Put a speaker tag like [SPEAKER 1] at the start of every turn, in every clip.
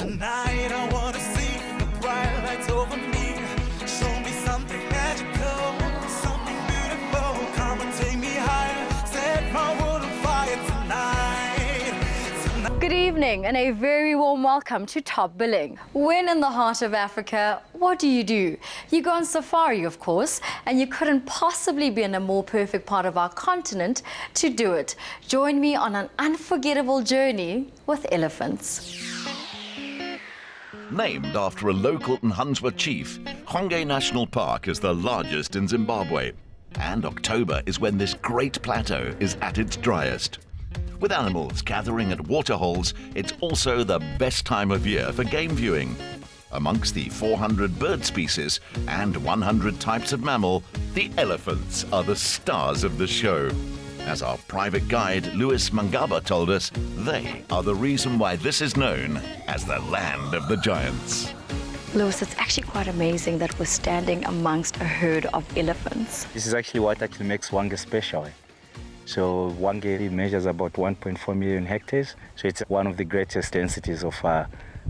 [SPEAKER 1] Tonight I wanna see the bright lights over me. Show me something magical, something beautiful. Come and take me higher, set my world on fire tonight.
[SPEAKER 2] Good evening and a very warm welcome to Top Billing. When in the heart of Africa, what do? You go on safari, of course, and you couldn't possibly be in a more perfect part of our continent to do it. Join me on an unforgettable journey with elephants.
[SPEAKER 3] Named after a local Nhangwa chief, Hwange National Park is the largest in Zimbabwe. And October is when this great plateau is at its driest. With animals gathering at waterholes, it's also the best time of year for game viewing. Amongst the 400 bird species and 100 types of mammal, the elephants are the stars of the show. As our private guide, Louis Mangaba, told us, they are the reason why this is known as the land of the giants.
[SPEAKER 2] Louis, it's actually quite amazing that we're standing amongst a herd of elephants.
[SPEAKER 4] This is actually what actually makes Hwange special. So Hwange measures about 1.4 million hectares. So it's one of the greatest densities of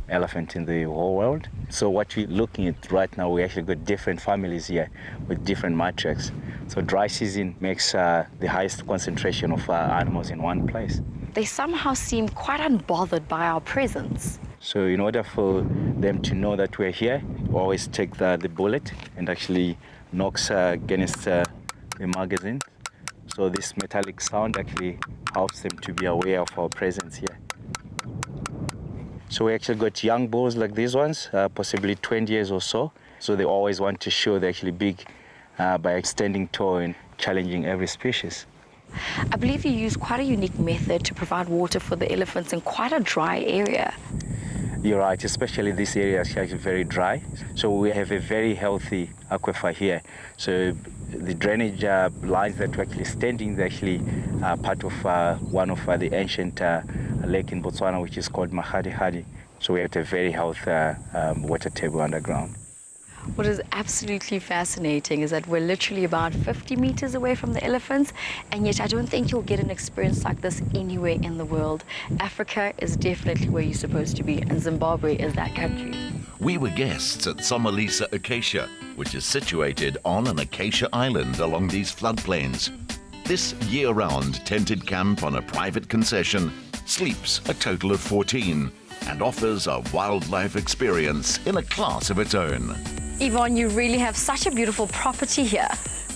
[SPEAKER 4] elephant in the whole world. So what we're looking at right now, we actually got different families here with different matriarchs. So dry season makes the highest concentration of animals in one place.
[SPEAKER 2] They somehow seem quite unbothered by our presence.
[SPEAKER 4] So in order for them to know that we're here, we always take the bullet and actually knocks against the magazine. So this metallic sound actually helps them to be aware of our presence here. So we actually got young bulls like these ones, possibly 20 years or so. So they always want to show they're actually big by extending toe and challenging every species.
[SPEAKER 2] I believe you use quite a unique method to provide water for the elephants in quite a dry area.
[SPEAKER 4] You're right, especially this area is actually very dry. So we have a very healthy aquifer here. So the drainage lines that we're actually standing, they're actually part of one of the ancient lake in Botswana, which is called Mahadi. So we have a very healthy water table underground.
[SPEAKER 2] What is absolutely fascinating is that we're literally about 50 meters away from the elephants, and yet I don't think you'll get an experience like this anywhere in the world. Africa is definitely where you're supposed to be, and Zimbabwe is that country.
[SPEAKER 3] We were guests at Somalisa Acacia, which is situated on an acacia island along these floodplains. This year-round tented camp on a private concession sleeps a total of 14 and offers a wildlife experience in a class of its own.
[SPEAKER 2] Yvonne, you really have such a beautiful property here.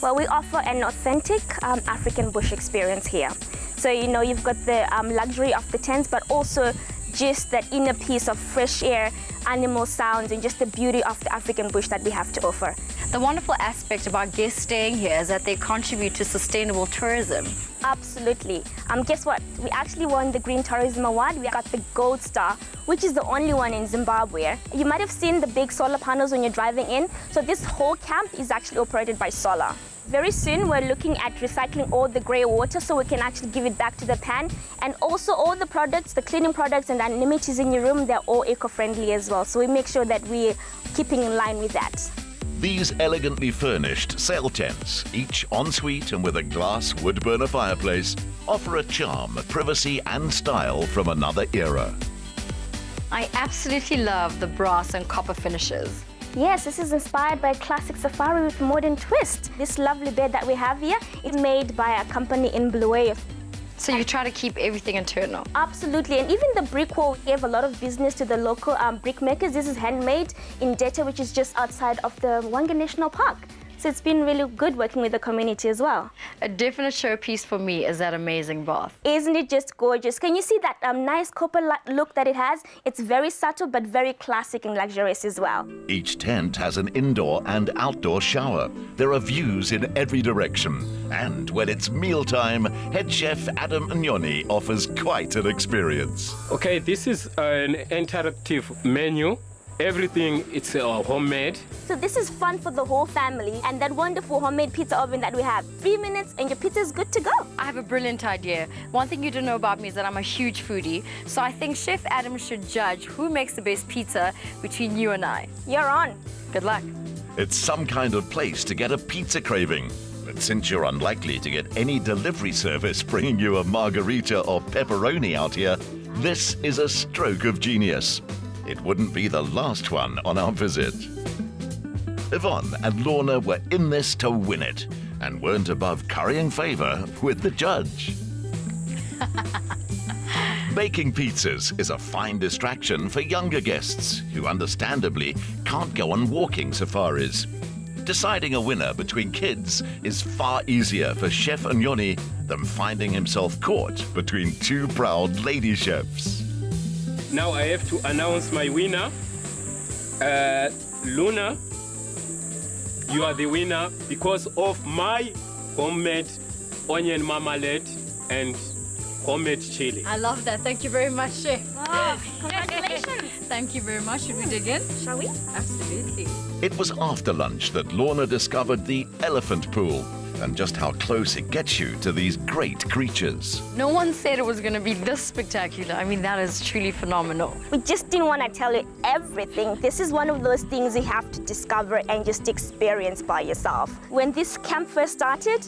[SPEAKER 5] Well, we offer an authentic African bush experience here. So, you know, you've got the luxury of the tents, but also just that inner peace of fresh air, animal sounds, and just the beauty of the African bush that we have to offer.
[SPEAKER 2] The wonderful aspect about guests staying here is that they contribute to sustainable tourism.
[SPEAKER 5] Absolutely. Guess what? We actually won the Green Tourism Award. We got the Gold Star, which is the only one in Zimbabwe. You might have seen the big solar panels when you're driving in. So this whole camp is actually operated by solar. Very soon, we're looking at recycling all the grey water so we can actually give it back to the pan. And also all the products, the cleaning products and the amenities in your room, they're all eco-friendly as well. So we make sure that we're keeping in line with that.
[SPEAKER 3] These elegantly furnished sail tents, each ensuite and with a glass wood burner fireplace, offer a charm, privacy and style from another era.
[SPEAKER 2] I absolutely love the brass and copper finishes.
[SPEAKER 5] Yes, this is inspired by a classic safari with a modern twist. This lovely bed that we have here is made by a company in Bulawayo.
[SPEAKER 2] So you try to keep everything internal?
[SPEAKER 5] Absolutely, and even the brick wall gave a lot of business to the local brick makers. This is handmade in Deta, which is just outside of the Hwange National Park. So it's been really good working with the community as well.
[SPEAKER 2] A definite showpiece for me is that amazing bath.
[SPEAKER 5] Isn't it just gorgeous? Can you see that nice copper look that it has? It's very subtle but very classic and luxurious as well.
[SPEAKER 3] Each tent has an indoor and outdoor shower. There are views in every direction. And when it's mealtime, head chef Adam Nyoni offers quite an experience.
[SPEAKER 6] Okay, this is an interactive menu. Everything, it's homemade.
[SPEAKER 5] So this is fun for the whole family, and that wonderful homemade pizza oven that we have. 3 minutes and your pizza is good to go.
[SPEAKER 2] I have a brilliant idea. One thing you don't know about me is that I'm a huge foodie, so I think Chef Adam should judge who makes the best pizza between you and I.
[SPEAKER 5] You're on.
[SPEAKER 2] Good luck.
[SPEAKER 3] It's some kind of place to get a pizza craving. But since you're unlikely to get any delivery service bringing you a margarita or pepperoni out here, this is a stroke of genius. it wouldn't be the last one on our visit. Yvonne and Lorna were in this to win it and weren't above currying favour with the judge. Baking pizzas is a fine distraction for younger guests who understandably can't go on walking safaris. Deciding a winner between kids is far easier for Chef Nyoni than finding himself caught between two proud lady chefs.
[SPEAKER 6] Now I have to announce my winner. Luna, you are the winner because of my homemade onion marmalade and homemade chili.
[SPEAKER 2] I love that. Thank you very much, Chef.
[SPEAKER 5] Wow, congratulations.
[SPEAKER 2] Thank you very much. Should we dig in?
[SPEAKER 5] Shall we?
[SPEAKER 2] Absolutely.
[SPEAKER 3] It was after lunch that Lorna discovered the elephant pool and just how close it gets you to these great creatures.
[SPEAKER 2] No one said it was going to be this spectacular. I mean, that is truly phenomenal.
[SPEAKER 5] We just didn't want to tell you everything. This is one of those things you have to discover and just experience by yourself. When this camp first started,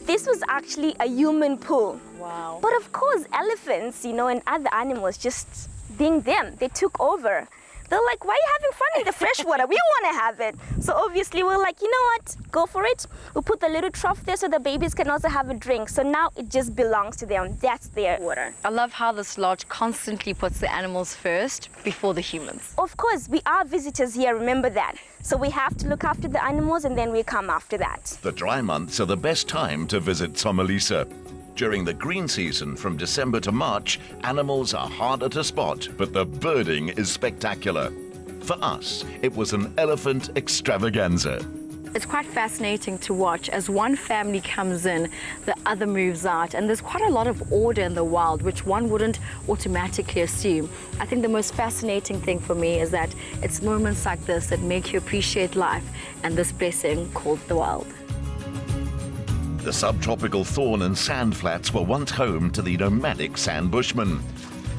[SPEAKER 5] this was actually a human pool.
[SPEAKER 2] Wow.
[SPEAKER 5] But of course, elephants, you know, and other animals, just being them, they took over. They're like, why are you having fun in the fresh water? We want to have it. So obviously we're like, you know what? Go for it. We'll put the little trough there so the babies can also have a drink. So now it just belongs to them. That's their water.
[SPEAKER 2] I love how this lodge constantly puts the animals first before the humans.
[SPEAKER 5] Of course, we are visitors here, remember that. So we have to look after the animals and then we come after that.
[SPEAKER 3] The dry months are the best time to visit Somalisa. During the green season from December to March, animals are harder to spot, but the birding is spectacular. For us, it was an elephant extravaganza.
[SPEAKER 2] It's quite fascinating to watch. As one family comes in, the other moves out, and there's quite a lot of order in the wild, which one wouldn't automatically assume. I think the most fascinating thing for me is that it's moments like this that make you appreciate life and this blessing called the wild.
[SPEAKER 3] The subtropical thorn and sand flats were once home to the nomadic sand bushmen.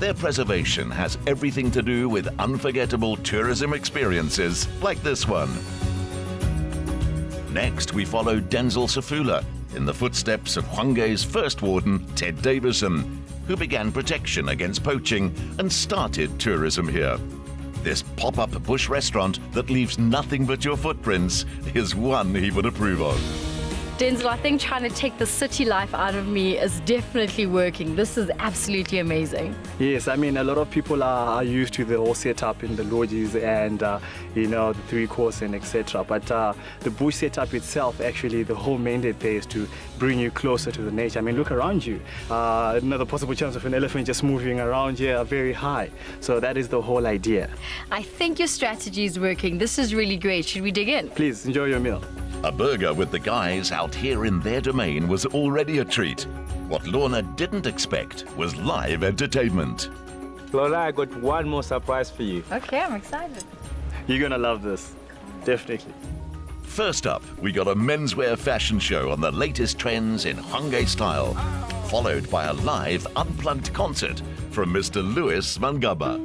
[SPEAKER 3] Their preservation has everything to do with unforgettable tourism experiences like this one. Next, we follow Denzel Safula in the footsteps of Hwange's first warden, Ted Davison, who began protection against poaching and started tourism here. This pop-up bush restaurant that leaves nothing but your footprints is one he would approve of.
[SPEAKER 2] Denzel, I think trying to take the city life out of me is definitely working. This is absolutely amazing.
[SPEAKER 7] Yes, I mean, a lot of people are used to the whole setup in the lodges and, you know, the three-course and etc. But the bush setup itself, actually, the whole mandate there is to bring you closer to the nature. I mean, look around you. Another possible chance of an elephant just moving around here are very high. So that is the whole idea.
[SPEAKER 2] I think your strategy is working. This is really great. Should we dig in?
[SPEAKER 7] Please, enjoy your meal.
[SPEAKER 3] A burger with the guys out here in their domain was already a treat. What Lorna didn't expect was live entertainment.
[SPEAKER 4] Lorna, I got one more surprise for you.
[SPEAKER 2] Okay, I'm excited.
[SPEAKER 7] You're gonna love this, definitely.
[SPEAKER 3] First up, we got a menswear fashion show on the latest trends in Hwange style, followed by a live unplugged concert from Mr. Louis Mangaba.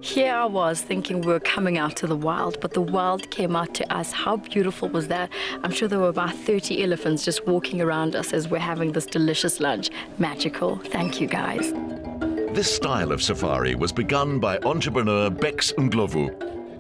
[SPEAKER 2] Here I was thinking we were coming out to the wild, but the wild came out to us. How beautiful was that? I'm sure there were about 30 elephants just walking around us as we're having this delicious lunch. Magical. Thank you, guys.
[SPEAKER 3] This style of safari was begun by entrepreneur Beex Bovu.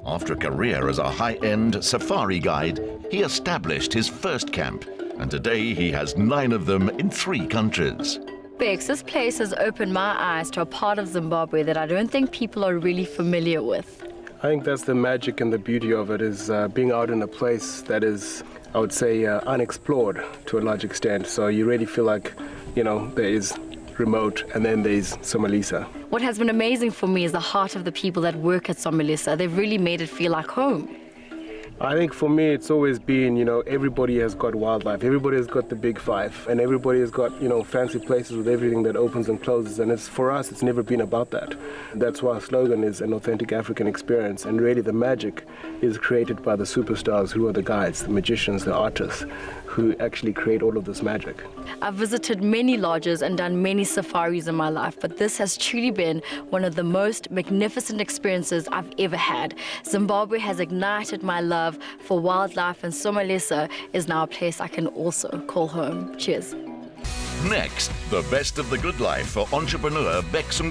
[SPEAKER 3] After a career as a high-end safari guide, he established his first camp, and today he has 9 of them in 3 countries.
[SPEAKER 2] Beex, this place has opened my eyes to a part of Zimbabwe that I don't think people are really familiar with.
[SPEAKER 8] I think that's the magic and the beauty of it, is being out in a place that is, I would say, unexplored to a large extent. So you really feel like, you know, there is remote and then there's Somalisa.
[SPEAKER 2] What has been amazing for me is the heart of the people that work at Somalisa. They've really made it feel like home.
[SPEAKER 8] I think for me it's always been, you know, everybody has got wildlife, everybody has got the big 5, and everybody has got, you know, fancy places with everything that opens and closes, and it's, for us, it's never been about that. That's why our slogan is an authentic African experience, and really the magic is created by the superstars who are the guides, the magicians, the artists, who actually create all of this magic.
[SPEAKER 2] I've visited many lodges and done many safaris in my life, but this has truly been one of the most magnificent experiences I've ever had. Zimbabwe has ignited my love love for wildlife, and Somalisa is now a place I can also call home. Cheers.
[SPEAKER 3] Next, the best of the good life for entrepreneur Beex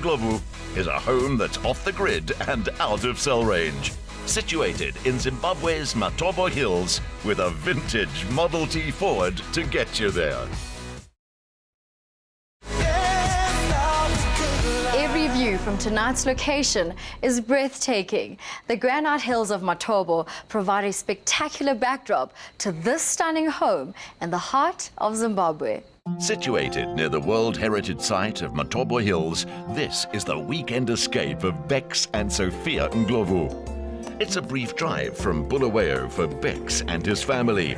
[SPEAKER 3] is a home that's off the grid and out of cell range. Situated in Zimbabwe's Matobo Hills with a vintage Model T Ford to get you there.
[SPEAKER 2] Every view from tonight's location is breathtaking. The granite hills of Matobo provide a spectacular backdrop to this stunning home in the heart of Zimbabwe.
[SPEAKER 3] Situated near the World Heritage Site of Matobo Hills, this is the weekend escape of Beex and Sophia Ndlovu. It's a brief drive from Bulawayo for Beex and his family.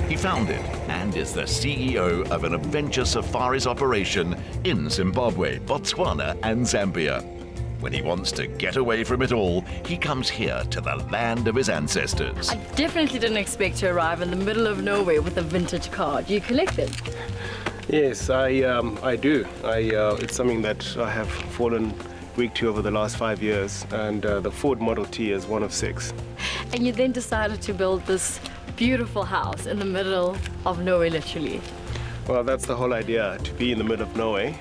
[SPEAKER 3] He founded and is the CEO of an adventure safaris operation in Zimbabwe, Botswana and Zambia. When he wants to get away from it all, he comes here to the land of his ancestors.
[SPEAKER 2] I definitely didn't expect to arrive in the middle of nowhere with a vintage car. Do you collect them?
[SPEAKER 8] Yes, I do. It's something that I have fallen weak to over the last 5 years, and the Ford Model T is one of 6.
[SPEAKER 2] And you then decided to build this beautiful house in the middle of nowhere, literally.
[SPEAKER 8] Well, that's the whole idea, to be in the middle of nowhere.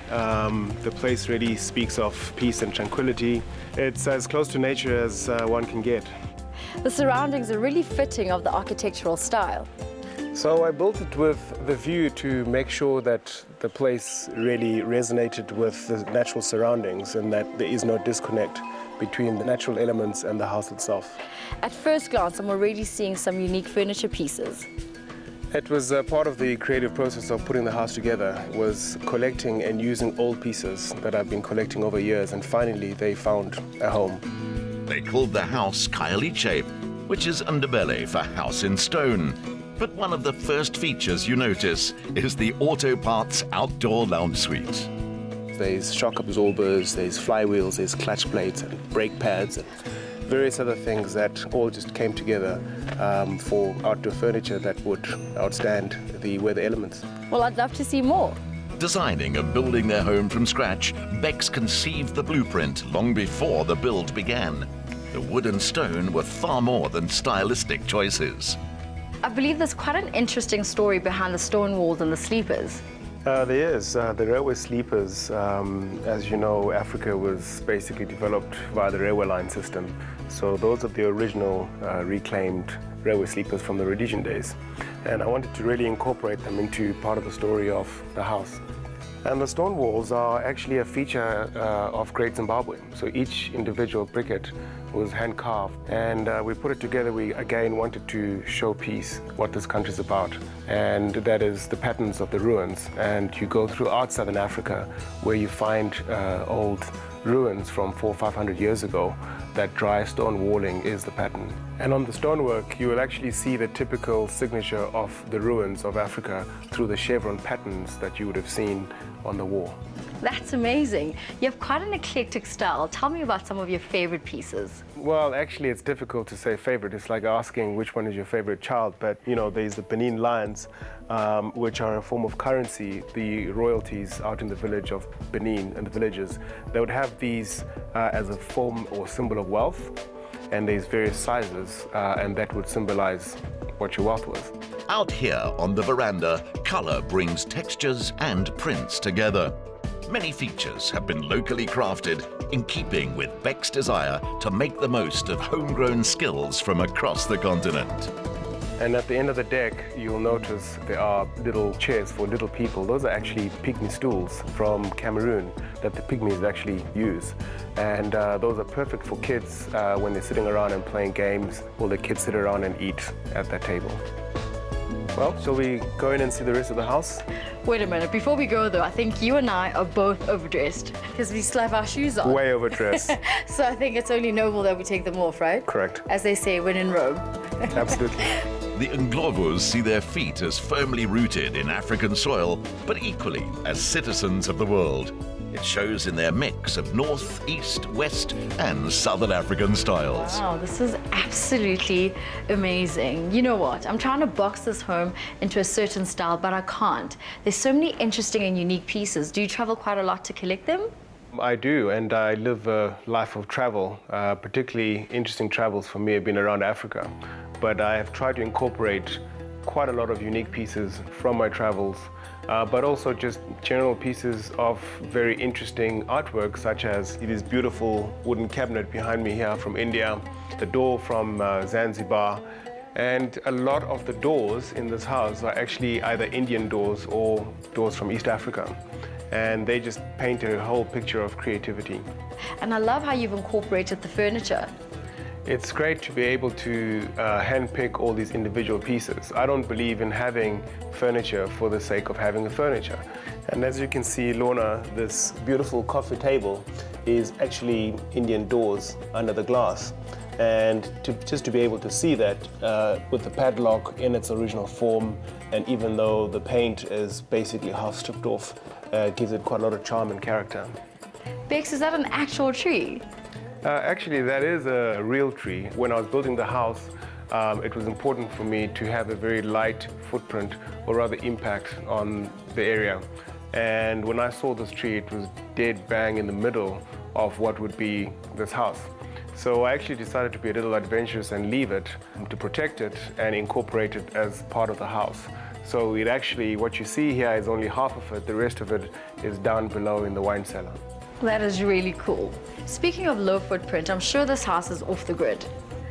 [SPEAKER 8] The place really speaks of peace and tranquility. It's as close to nature as one can get.
[SPEAKER 2] The surroundings are really fitting of the architectural style.
[SPEAKER 8] So I built it with the view to make sure that the place really resonated with the natural surroundings and that there is no disconnect between the natural elements and the house itself.
[SPEAKER 2] At first glance, I'm already seeing some unique furniture pieces.
[SPEAKER 8] It was part of the creative process of putting the house together, was collecting and using old pieces that I've been collecting over years, and finally they found a home.
[SPEAKER 3] They called the house Kailiche, which is Ndebele for house in stone. But one of the first features you notice is the Auto Parts outdoor lounge suite.
[SPEAKER 8] There's shock absorbers, there's flywheels, there's clutch plates and brake pads and various other things that all just came together for outdoor furniture that would outstand the weather elements.
[SPEAKER 2] Well, I'd love to see more.
[SPEAKER 3] Designing and building their home from scratch, Beex conceived the blueprint long before the build began. The wood and stone were far more than stylistic choices.
[SPEAKER 2] I believe there's quite an interesting story behind the stone walls and the sleepers.
[SPEAKER 8] There is. The railway sleepers, as you know, Africa was basically developed via the railway line system. So those are the original reclaimed railway sleepers from the Rhodesian days. And I wanted to really incorporate them into part of the story of the house. And the stone walls are actually a feature of Great Zimbabwe. So each individual briquette was hand carved, and we put it together. We again wanted to showpiece what this country is about, and that is the patterns of the ruins. And you go throughout southern Africa where you find old ruins from 400 or 500 years ago. That dry stone walling is the pattern. And on the stonework, you will actually see the typical signature of the ruins of Africa through the chevron patterns that you would have seen on the wall.
[SPEAKER 2] That's amazing. You have quite an eclectic style. Tell me about some of your favorite pieces.
[SPEAKER 8] Well, actually, it's difficult to say favorite. It's like asking which one is your favorite child. But, you know, there's the Benin lions, which are a form of currency. The royalties out in the village of Benin and the villages, they would have these as a form or symbol of wealth. And there's various sizes, and that would symbolize what your wealth was.
[SPEAKER 3] Out here on the veranda, color brings textures and prints together. Many features have been locally crafted in keeping with Beex's desire to make the most of homegrown skills from across the continent.
[SPEAKER 8] And at the end of the deck, you'll notice there are little chairs for little people. Those are actually pygmy stools from Cameroon that the pygmies actually use. And those are perfect for kids when they're sitting around and playing games, or the kids sit around and eat at that table. Well, shall we go in and see the rest of the house?
[SPEAKER 2] Wait a minute, before we go though, I think you and I are both overdressed because we still have our shoes on.
[SPEAKER 8] Way overdressed.
[SPEAKER 2] So I think it's only noble that we take them off, right?
[SPEAKER 8] Correct.
[SPEAKER 2] As they say, when in Rome.
[SPEAKER 8] Absolutely.
[SPEAKER 3] The Ndlovus see their feet as firmly rooted in African soil, but equally as citizens of the world. It shows in their mix of North, East, West, and Southern African styles.
[SPEAKER 2] Wow, this is absolutely amazing. You know what? I'm trying to box this home into a certain style, but I can't. There's so many interesting and unique pieces. Do you travel quite a lot to collect them?
[SPEAKER 8] I do, and I live a life of travel. Particularly interesting travels for me have been around Africa, but I have tried to incorporate quite a lot of unique pieces from my travels, but also just general pieces of very interesting artwork, such as this beautiful wooden cabinet behind me here from India, the door from Zanzibar, and a lot of the doors in this house are actually either Indian doors or doors from East Africa. And they just paint a whole picture of creativity.
[SPEAKER 2] And I love how you've incorporated the furniture.
[SPEAKER 8] It's great to be able to handpick all these individual pieces. I don't believe in having furniture for the sake of having the furniture. And as you can see, Lorna, this beautiful coffee table is actually Indian doors under the glass. And just to be able to see that with the padlock in its original form, and even though the paint is basically half stripped off, gives it quite a lot of charm and character.
[SPEAKER 2] Beex, is that an actual tree?
[SPEAKER 8] Actually, that is a real tree. When I was building the house, it was important for me to have a very light footprint, or rather impact, on the area. And when I saw this tree, it was dead bang in the middle of what would be this house. So I actually decided to be a little adventurous and leave it, to protect it and incorporate it as part of the house. So it actually, what you see here is only half of it. The rest of it is down below in the wine cellar.
[SPEAKER 2] That is really cool. Speaking of low footprint, I'm sure this house is off the grid.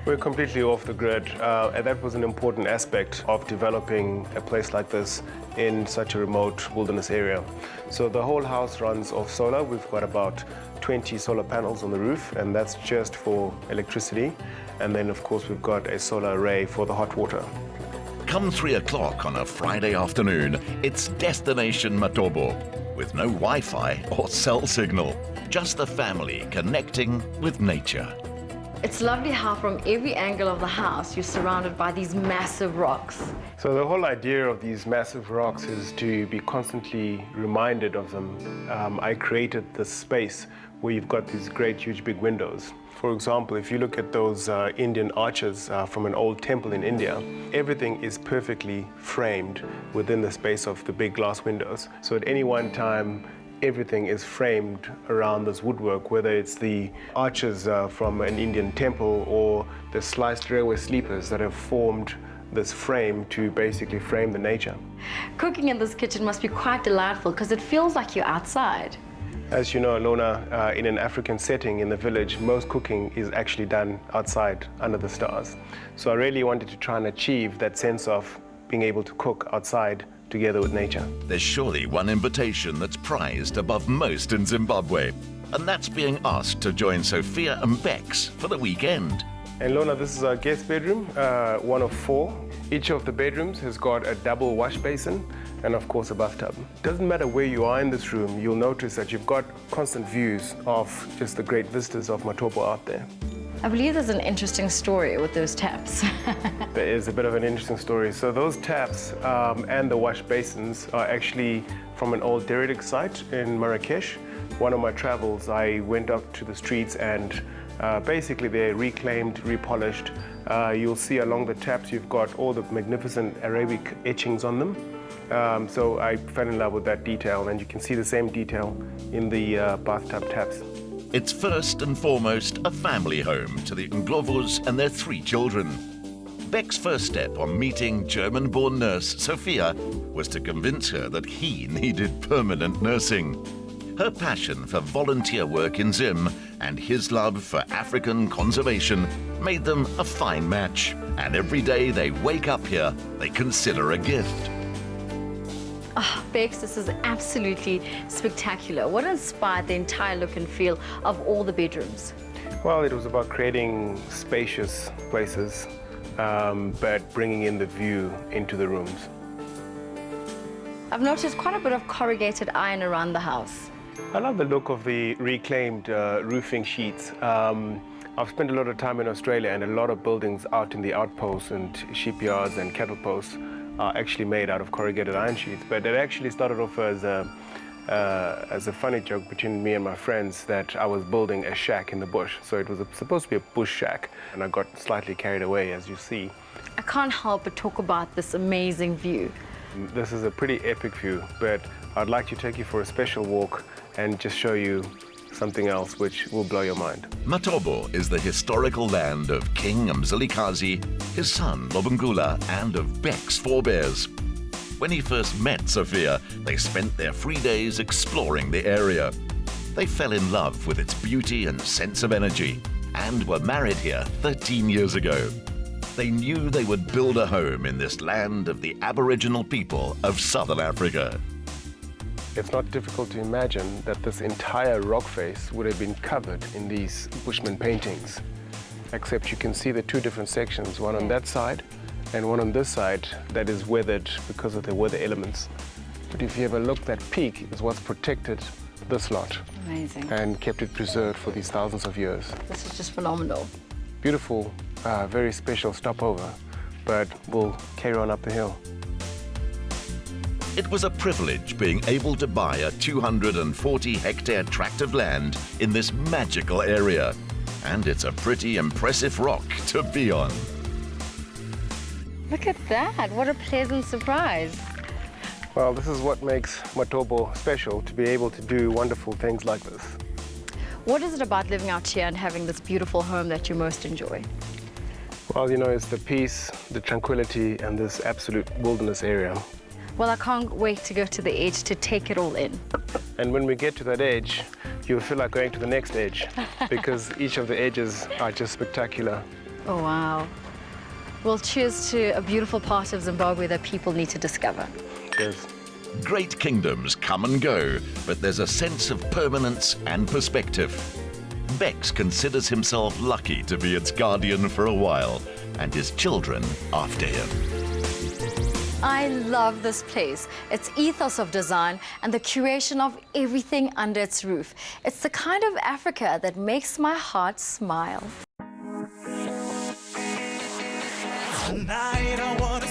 [SPEAKER 8] We're completely off the grid, and that was an important aspect of developing a place like this in such a remote wilderness area. So the whole house runs off solar. We've got about 20 solar panels on the roof, and that's just for electricity. And then, of course, we've got a solar array for the hot water.
[SPEAKER 3] Come 3 o'clock on a Friday afternoon, it's Destination Matobo, with no Wi-Fi or cell signal, just the family connecting with nature.
[SPEAKER 2] It's lovely how from every angle of the house you're surrounded by these massive rocks.
[SPEAKER 8] So the whole idea of these massive rocks is to be constantly reminded of them. I created this space where you've got these great, huge, big windows. For example, if you look at those Indian arches from an old temple in India, everything is perfectly framed within the space of the big glass windows. So at any one time, everything is framed around this woodwork, whether it's the arches from an Indian temple or the sliced railway sleepers that have formed this frame to basically frame the nature.
[SPEAKER 2] Cooking in this kitchen must be quite delightful because it feels like you're outside.
[SPEAKER 8] As you know, Lorna, in an African setting in the village, most cooking is actually done outside under the stars. So I really wanted to try and achieve that sense of being able to cook outside together with nature.
[SPEAKER 3] There's surely one invitation that's prized above most in Zimbabwe, and that's being asked to join Sophia and Beex for the weekend.
[SPEAKER 8] And Lorna, this is our guest bedroom, one of 4. Each of the bedrooms has got a double wash basin and of course a bathtub. Doesn't matter where you are in this room, you'll notice that you've got constant views of just the great vistas of Matobo out there.
[SPEAKER 2] I believe there's an interesting story with those taps.
[SPEAKER 8] There is a bit of an interesting story. So those taps and the wash basins are actually from an old derelict site in Marrakesh. One of my travels, I went up to the streets and basically they're reclaimed, repolished. You'll see along the taps you've got all the magnificent Arabic etchings on them. So I fell in love with that detail, and you can see the same detail in the bathtub taps.
[SPEAKER 3] It's first and foremost a family home to the Ndlovos and their 3 children. Beck's first step on meeting German-born nurse Sophia was to convince her that he needed permanent nursing. Her passion for volunteer work in Zim and his love for African conservation made them a fine match. And every day they wake up here, they consider a gift.
[SPEAKER 2] Oh, Beex, this is absolutely spectacular. What inspired the entire look and feel of all the bedrooms?
[SPEAKER 8] Well, it was about creating spacious places, but bringing in the view into the rooms.
[SPEAKER 2] I've noticed quite a bit of corrugated iron around the house.
[SPEAKER 8] I love the look of the reclaimed roofing sheets. I've spent a lot of time in Australia, and a lot of buildings out in the outposts and shipyards and cattle posts are actually made out of corrugated iron sheets. But it actually started off as a funny joke between me and my friends that I was building a shack in the bush. So it was supposed to be a bush shack, and I got slightly carried away, as you see.
[SPEAKER 2] I can't help but talk about this amazing view.
[SPEAKER 8] This is a pretty epic view, but I'd like to take you for a special walk and just show you something else which will blow your mind.
[SPEAKER 3] Matobo is the historical land of King Mzilikazi, his son Lobengula, and of Beex forebears. When he first met Sophia, they spent their free days exploring the area. They fell in love with its beauty and sense of energy, and were married here 13 years ago. They knew they would build a home in this land of the Aboriginal people of Southern Africa.
[SPEAKER 8] It's not difficult to imagine that this entire rock face would have been covered in these Bushman paintings, except you can see the two different sections, one on that side and one on this side that is weathered because of the weather elements. But if you have a look, that peak is what's protected this lot.
[SPEAKER 2] Amazing.
[SPEAKER 8] And kept it preserved for these thousands of years.
[SPEAKER 2] This is just phenomenal.
[SPEAKER 8] Beautiful, very special stopover, but we'll carry on up the hill.
[SPEAKER 3] It was a privilege being able to buy a 240-hectare tract of land in this magical area. And it's a pretty impressive rock to be on.
[SPEAKER 2] Look at that. What a pleasant surprise.
[SPEAKER 8] Well, this is what makes Matobo special, to be able to do wonderful things like this.
[SPEAKER 2] What is it about living out here and having this beautiful home that you most enjoy?
[SPEAKER 8] Well, you know, it's the peace, the tranquility, and this absolute wilderness area.
[SPEAKER 2] Well, I can't wait to go to the edge to take it all in.
[SPEAKER 8] And when we get to that edge, you'll feel like going to the next edge because each of the edges are just spectacular.
[SPEAKER 2] Oh, wow. Well, cheers to a beautiful part of Zimbabwe that people need to discover.
[SPEAKER 8] Cheers.
[SPEAKER 3] Great kingdoms come and go, but there's a sense of permanence and perspective. Beex considers himself lucky to be its guardian for a while, and his children after him.
[SPEAKER 2] I love this place, its ethos of design and the curation of everything under its roof. It's the kind of Africa that makes my heart smile.
[SPEAKER 1] Tonight I wanna